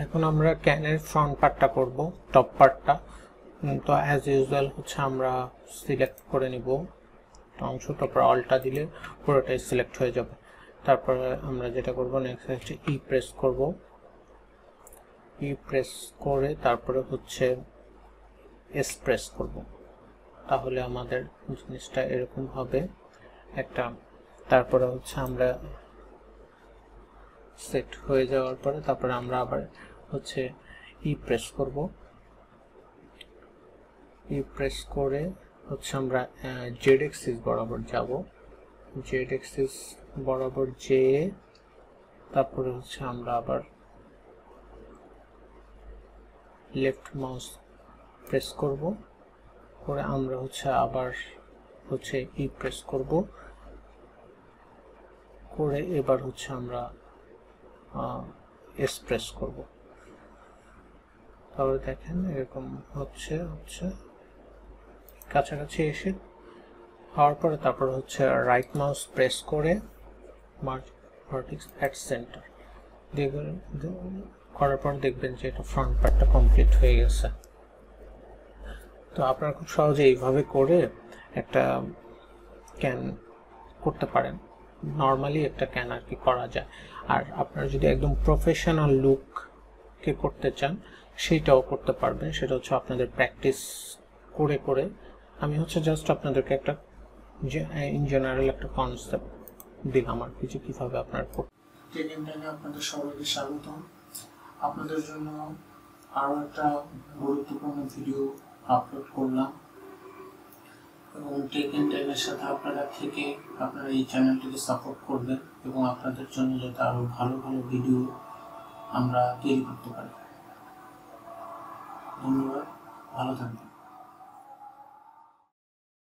এখন আমরা ক্যানের ফ্রন্ট পার্টটা করব, টপ পার্টটা। তো অ্যাজ ইউজুয়াল হচ্ছে আমরা সিলেক্ট করে নিব অংশ, তারপর অল্টা দিলে পুরোটাই সিলেক্ট হয়ে যাবে। তারপরে আমরা যেটা করব নেক্সট হচ্ছে ই প্রেস করব, ই প্রেস করে তারপরে হচ্ছে এস প্রেস করব, তাহলে আমাদের জিনিসটা এরকম হবে একটা। তারপরে হচ্ছে আমরা সেট হয়ে যাওয়ার পরে তারপরে আমরা আবার হচ্ছে ই প্রেস করব, ই প্রেস করে হচ্ছে আমরা জেড এক্সিস বরাবর যাব, জেড এক্সিস বরাবর যেয়ে তারপরে হচ্ছে আমরা আবার লেফট মাউস প্রেস করব, করে আমরা হচ্ছে আবার হচ্ছে ই প্রেস করব, করে এবার হচ্ছে আমরা এস প্রেস করব। তাহলে দেখেন এরকম হচ্ছে কাছাকাছি এসে হওয়ার পরে তারপর হচ্ছে রাইট মাউস প্রেস করে মার্জ ভার্টেক্স অ্যাট সেন্টার করার পর দেখবেন যে এটা ফ্রন্ট পার্টটা কমপ্লিট হয়ে গেছে। তো আপনারা খুব সহজে এইভাবে করে একটা ক্যান করতে পারেন, নর্মালি একটা ক্যান আর কি করা যায়। আর আপনারা যদি একদম প্রফেশনাল লুককে করতে চান সেইটাও করতে পারবেন, সেটা হচ্ছে আপনাদের প্র্যাকটিস করে করে। আমি হচ্ছে জাস্ট আপনাদেরকে একটা ইন জেনারেল একটা কনসেপ্ট দিলাম আর কি, যে কীভাবে আপনারা ট্রেনিং টাইমে আপনাদের সবাইকে স্বাগতম। আপনাদের জন্য আরও একটা গুরুত্বপূর্ণ ভিডিও আপলোড করলাম এবং টেক এন্ড টাইমের সাথে আপনারা থেকে আপনারা এই চ্যানেলটিকে সাপোর্ট করবেন এবং আপনাদের জন্য যাতে আরও ভালো ভালো ভিডিও আমরা তৈরি করতে পারি। ধন্যবাদ, ভালো থাকবেন।